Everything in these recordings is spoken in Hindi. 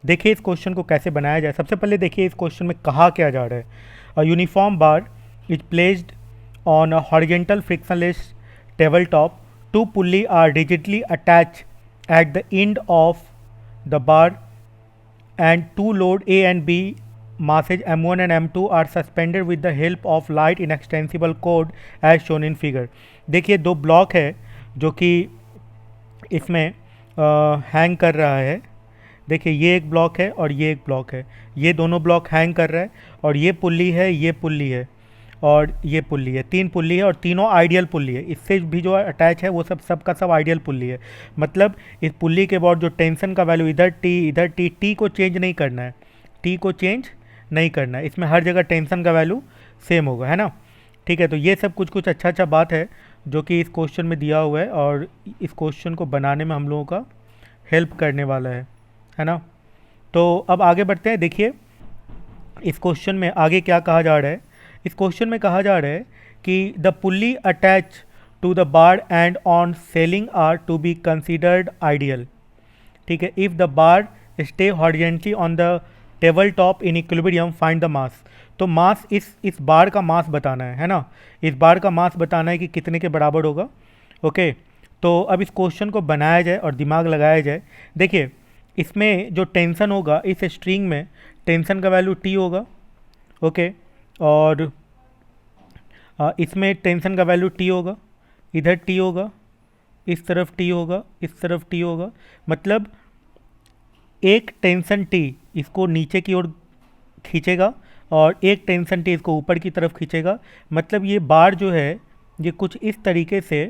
देखिए इस क्वेश्चन को कैसे बनाया जाए। सबसे पहले देखिए इस क्वेश्चन में कहा क्या जा रहा है। A uniform bar is placed on a horizontal frictionless table top, two pulley are rigidly attach at the end of the bar and two load A and B masses M1 and M2 are suspended with the help of light inextensible cord as shown in figure। देखिए दो ब्लॉक है जो कि इसमें हैंग कर रहा है। देखिए ये एक ब्लॉक है और ये एक ब्लॉक है, ये दोनों ब्लॉक हैंग कर रहा है और ये पुल्ली है, ये पुल्ली है और ये पुल्ली है। तीन पुल्ली है और तीनों आइडियल पुल्ली है। इससे भी जो अटैच है वो सब का सब आइडियल पुल्ली है। मतलब इस पुल्ली के बाद जो टेंशन का वैल्यू इधर टी, टी को चेंज नहीं करना है, टी को चेंज नहीं करना है। इसमें हर जगह टेंशन का वैल्यू सेम होगा, है ना। ठीक है, तो ये सब कुछ कुछ अच्छा बात है जो कि इस क्वेश्चन में दिया हुआ है और इस क्वेश्चन को बनाने में हम लोगों का हेल्प करने वाला है ना। तो अब आगे बढ़ते हैं। देखिए इस क्वेश्चन में आगे क्या कहा जा रहा है। इस क्वेश्चन में कहा जा रहा है कि the pulley attach to the bar and on ceiling are to be considered ideal. ठीक है, if the bar stay horizontally on the table top in equilibrium find the mass. तो मास इस बार का मास बताना है ना। इस बार का मास बताना है कि कितने के बराबर होगा। ओके, तो अब इस क्वेश्चन को बनाया जाए और दिमाग लगाया जाए। देखिए इसमें जो टेंशन होगा, इस स्ट्रिंग में टेंशन का वैल्यू टी होगा। ओके, और इसमें टेंशन का वैल्यू टी होगा, इधर टी होगा, इस तरफ टी होगा, इस तरफ टी होगा। मतलब एक टेंशन टी इसको नीचे की ओर खींचेगा और एक टेंशन टी इसको ऊपर की तरफ खींचेगा। मतलब ये बार जो है ये कुछ इस तरीके से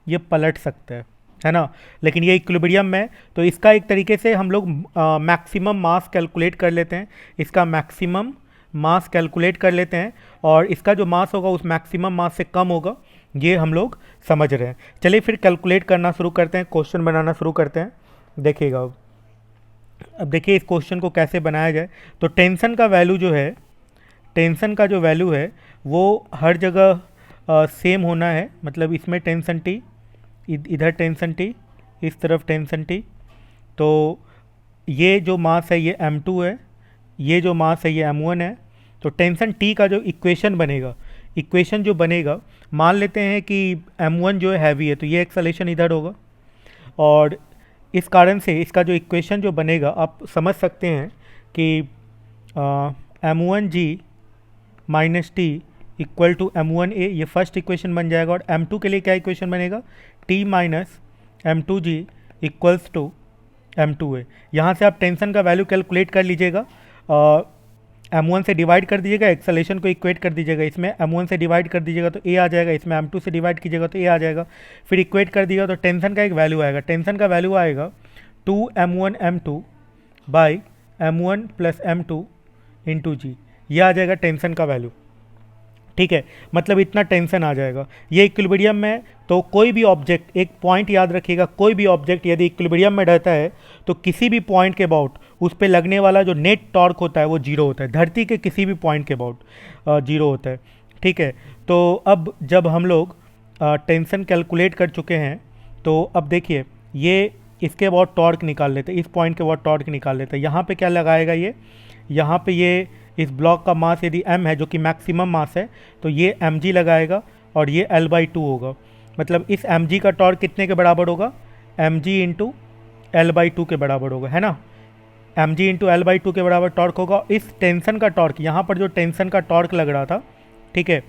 ये पलट सकता है ना। लेकिन ये इक्विलिब्रियम में, तो इसका एक तरीके से हम लोग मैक्सिमम मास कैलकुलेट कर लेते हैं। इसका मैक्सिमम मास कैलकुलेट कर लेते हैं और इसका जो मास होगा उस मैक्सिमम मास से कम होगा, ये हम लोग समझ रहे हैं। चलिए फिर कैलकुलेट करना शुरू करते हैं, क्वेश्चन बनाना शुरू करते हैं। देखिएगा अब देखिए इस क्वेश्चन को कैसे बनाया जाए। तो टेंशन का वैल्यू जो है, टेंशन का जो वैल्यू है वो हर जगह सेम होना है। मतलब इसमें टेंशन टी, इधर टेंशन टी, इस तरफ टेंशन टी। तो ये जो मास है ये m2 है, ये जो मास है ये m1 है। तो टेंशन टी का जो इक्वेशन बनेगा, इक्वेशन जो बनेगा, मान लेते हैं कि m1 जो है हैवी है तो ये एक्सेलेरेशन इधर होगा और इस कारण से इसका जो इक्वेशन जो बनेगा आप समझ सकते हैं कि m1g minus T equal to m1a, ये फर्स्ट इक्वेशन बन जाएगा। और m2 के लिए क्या इक्वेशन बनेगा, t minus m2g equals to m2a। यहाँ से आप टेंशन का वैल्यू कैलकुलेट कर लीजिएगा, m1 से डिवाइड कर दीजिएगा, एक्सेलेरेशन को इक्वेट कर दीजिएगा। इसमें m1 से डिवाइड कर दीजिएगा तो a आ जाएगा, इसमें m2 से डिवाइड कीजिएगा तो a आ जाएगा। फिर इक्वेट कर दीजिएगा तो टेंशन का एक वैल्यू आएगा। टेंशन का वैल्यू आएगा 2m1 m2 by m1 plus m2 into जी, ये आ जाएगा टेंशन का वैल्यू। ठीक है, मतलब इतना टेंशन आ जाएगा। ये इक्विलिब्रियम में, तो कोई भी ऑब्जेक्ट, एक पॉइंट याद रखिएगा, कोई भी ऑब्जेक्ट यदि इक्विलिब्रियम में रहता है तो किसी भी पॉइंट के अबाउट उस पर लगने वाला जो नेट टॉर्क होता है वो जीरो होता है। धरती के किसी भी पॉइंट के अबाउट जीरो होता है। ठीक है, तो अब जब हम लोग टेंशन कैलकुलेट कर चुके हैं तो अब देखिए ये इसके अबाउट टॉर्क निकाल लेते हैं, इस पॉइंट के अबाउट टॉर्क निकाल लेते हैं। यहाँ पे क्या लगाएगा ये, यहाँ पे ये इस ब्लॉक का मास यदि m है जो कि मैक्सिमम मास है तो ये mg लगाएगा और ये L/2 होगा। मतलब इस mg का टॉर्क कितने के बराबर होगा, mg इंटू L/2 के बराबर होगा, है ना। mg इंटू L/2 के बराबर टॉर्क होगा। इस टेंशन का टॉर्क, यहाँ पर जो टेंशन का टॉर्क लग रहा था, ठीक है,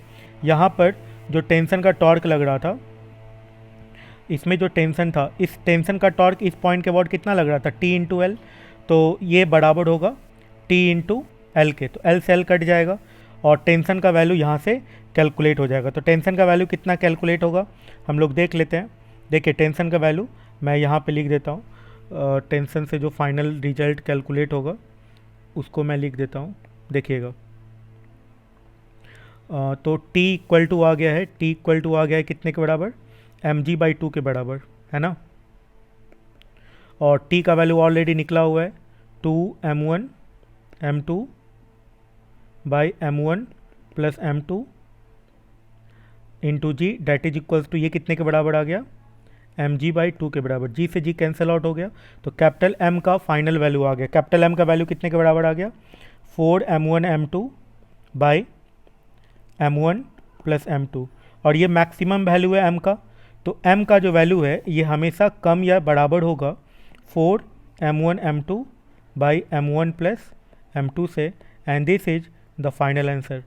यहाँ पर जो टेंशन का टॉर्क लग रहा था, इसमें जो टेंशन था, इस टेंशन का टॉर्क इस पॉइंट के अबाउट कितना लग रहा था, T इंटू एल। तो ये बराबर होगा T इंटू एल के, तो एल से एल कट जाएगा और टेंशन का वैल्यू यहाँ से कैलकुलेट हो जाएगा। तो टेंशन का वैल्यू कितना कैलकुलेट होगा हम लोग देख लेते हैं। देखिए टेंशन का वैल्यू मैं यहाँ पे लिख देता हूँ। टेंशन से जो फाइनल रिजल्ट कैलकुलेट होगा उसको मैं लिख देता हूँ, देखिएगा। तो t इक्वल टू आ गया है, t इक्वल टू आ गया है कितने के बराबर, mg/2 के बराबर, है ना। और t का वैल्यू ऑलरेडी निकला हुआ है 2m1 m2 by m1 plus m2 into g, that is equals to ये कितने के बराबर आ गया, एम जी बाई टू के बराबर। जी से जी कैंसिल आउट हो गया, तो कैपिटल एम का फाइनल वैल्यू आ गया। कैपिटल एम का वैल्यू कितने के बराबर आ गया? 4m1m2 by m1 plus m2। और ये मैक्सिमम वैल्यू है m का, तो m का जो वैल्यू है ये हमेशा कम या बराबर होगा 4m1m2 by m1 plus m2 से, and this is the final answer.